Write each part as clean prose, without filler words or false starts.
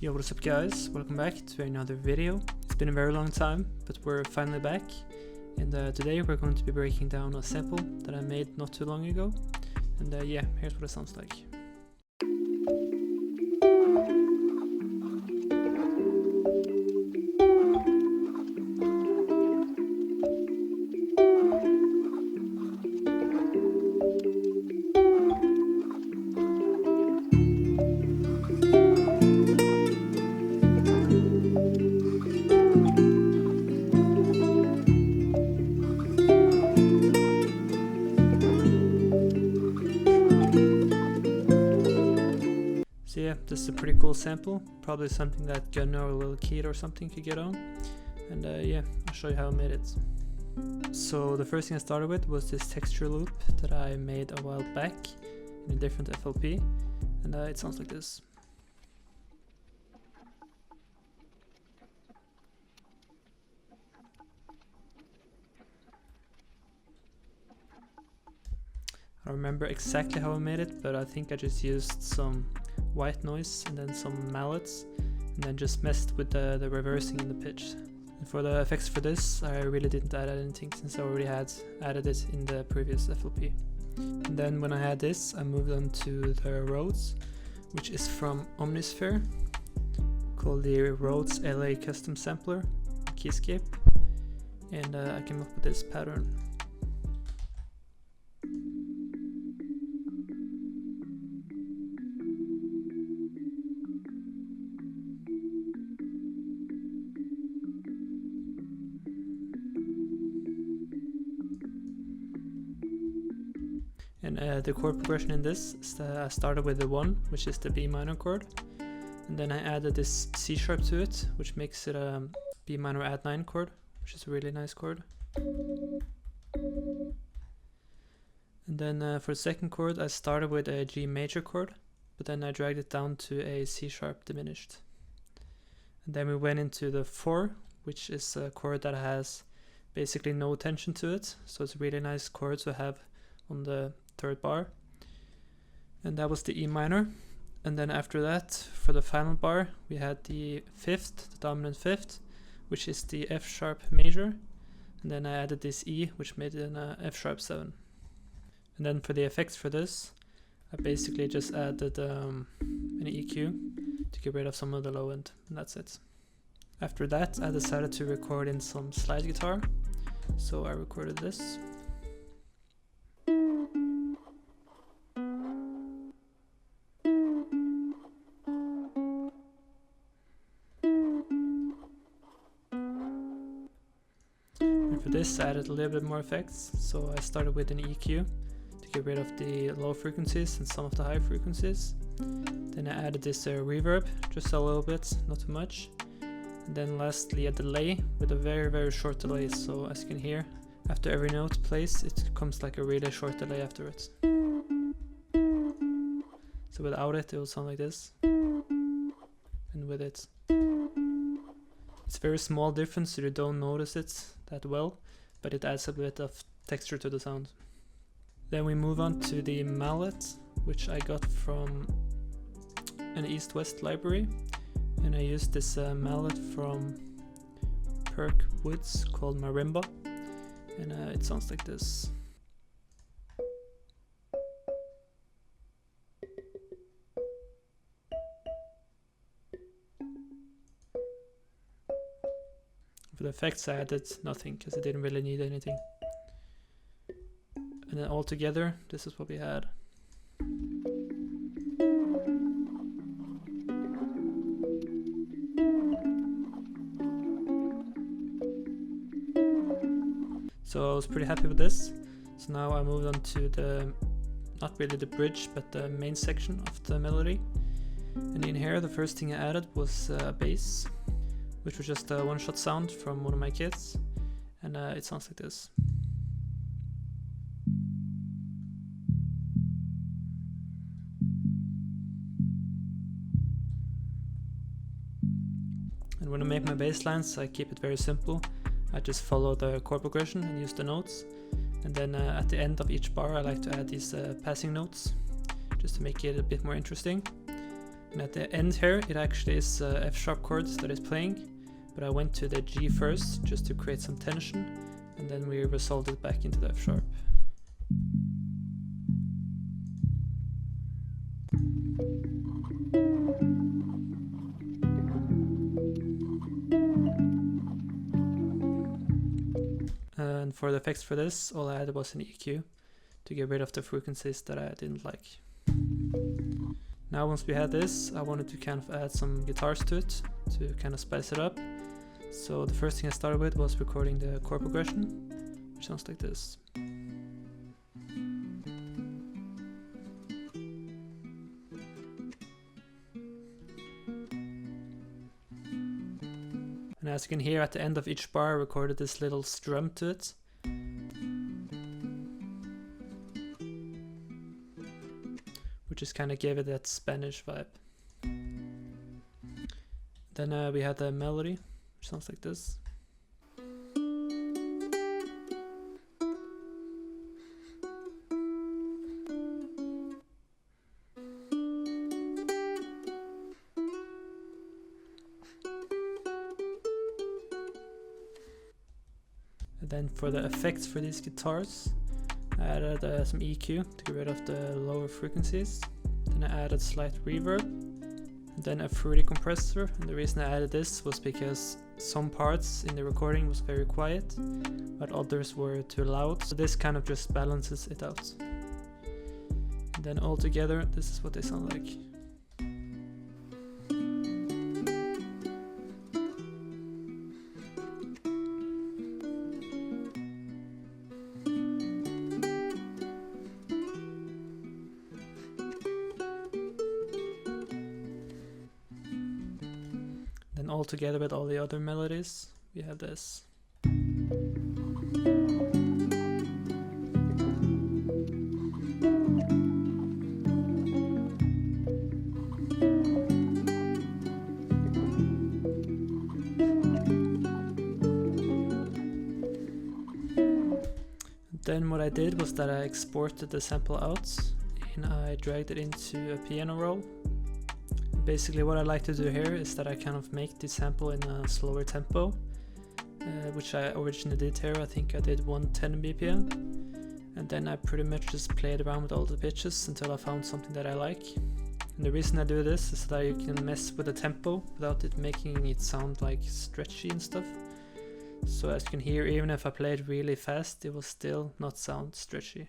Yo, what's up guys, welcome back to another video. It's been a very long time, but we're finally back, and today we're going to be breaking down a sample that I made not too long ago, and yeah, here's what it sounds like. So yeah, this is a pretty cool sample, probably something that Gunna or Lil Keed or something could get on, and yeah, I'll show you how I made it. So the first thing I started with was this texture loop that I made a while back in a different FLP, and it sounds like this. I don't remember exactly how I made it, but I think I just used some white noise and then some mallets, and then just messed with the reversing in the pitch. And for the effects for this, I really didn't add anything since I already had added it in the previous FLP. And then when I had this, I moved on to the Rhodes, which is from Omnisphere, called the Rhodes LA Custom Sampler Keyscape, and I came up with this pattern. And the chord progression in this is I started with the 1, which is the B minor chord, and then I added this C sharp to it, which makes it a B minor add 9 chord, which is a really nice chord. And then for the second chord, I started with a G major chord, but then I dragged it down to a C sharp diminished. And then we went into the 4, which is a chord that has basically no tension to it, so it's a really nice chord to have on the third bar, and that was the E minor. And then after that, for the final bar, we had the 5th, the dominant 5th, which is the F sharp major, and then I added this E, which made it an F sharp 7. And then for the effects for this, I basically just added an EQ to get rid of some of the low end, and that's it. After that, I decided to record in some slide guitar, so I recorded this. For this, I added a little bit more effects, so I started with an EQ to get rid of the low frequencies and some of the high frequencies. Then I added this reverb, just a little bit, not too much. And then lastly a delay with a very short delay, so as you can hear, after every note plays, it comes like a really short delay after it. So without it, it will sound like this, and with it, it's a very small difference, so you don't notice it that well, but it adds a bit of texture to the sound. Then we move on to the mallet, which I got from an East-West library, and I used this mallet from Perk Woods called Marimba, and it sounds like this. For the effects, I added nothing because I didn't really need anything. And then all together, this is what we had. So I was pretty happy with this. So now I moved on to the, not really the bridge, but the main section of the melody. And in here, the first thing I added was bass, which was just a one-shot sound from one of my kids, and it sounds like this. And when I make my bass lines, I keep it very simple. I just follow the chord progression and use the notes, and then at the end of each bar I like to add these passing notes, just to make it a bit more interesting. And at the end here, it actually is F sharp chords that is playing, but I went to the G first just to create some tension, and then we resolved it back into the F sharp. And for the effects for this, all I added was an EQ to get rid of the frequencies that I didn't like. Now once we had this, I wanted to kind of add some guitars to it to kind of spice it up. So the first thing I started with was recording the chord progression, which sounds like this. And as you can hear, at the end of each bar I recorded this little strum to it. Which just kind of gave it that Spanish vibe. Then we had the melody, which sounds like this. And then for the effects for these guitars, I added some EQ to get rid of the lower frequencies. Then I added slight reverb, and then a fruity compressor. And the reason I added this was because some parts in the recording was very quiet, but others were too loud. So this kind of just balances it out. And then all together, this is what they sound like. Then all together with all the other melodies, we have this. Then what I did was that I exported the sample out and I dragged it into a piano roll. Basically what I like to do here is that I kind of make the sample in a slower tempo, which I originally did here. I think I did 110 BPM, and then I pretty much just played around with all the pitches until I found something that I like. And the reason I do this is that you can mess with the tempo without it making it sound like stretchy and stuff. So as you can hear, even if I played really fast, it will still not sound stretchy.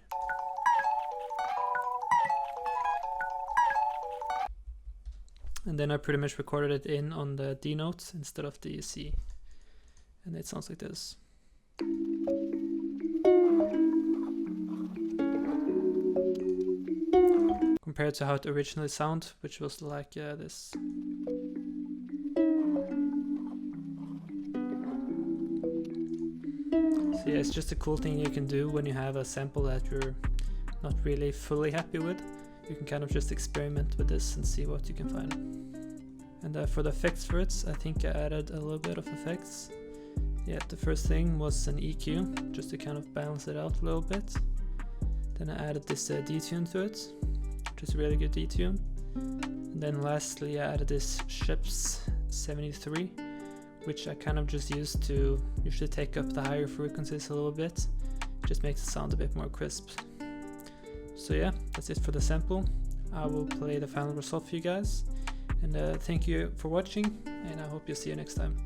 And then I pretty much recorded it in on the D note instead of the C. And it sounds like this. Compared to how it originally sounded, which was like this. So yeah, it's just a cool thing you can do when you have a sample that you're not really fully happy with. You can kind of just experiment with this and see what you can find. And for the effects for it, I think I added a little bit of effects. Yeah, the first thing was an EQ, just to kind of balance it out a little bit. Then I added this detune to it, which is a really good detune. And then lastly I added this Sheps 73, which I kind of just used to usually take up the higher frequencies a little bit. Just makes it sound a bit more crisp. So yeah, that's it for the sample. I will play the final result for you guys. And thank you for watching, and I hope you'll see you next time.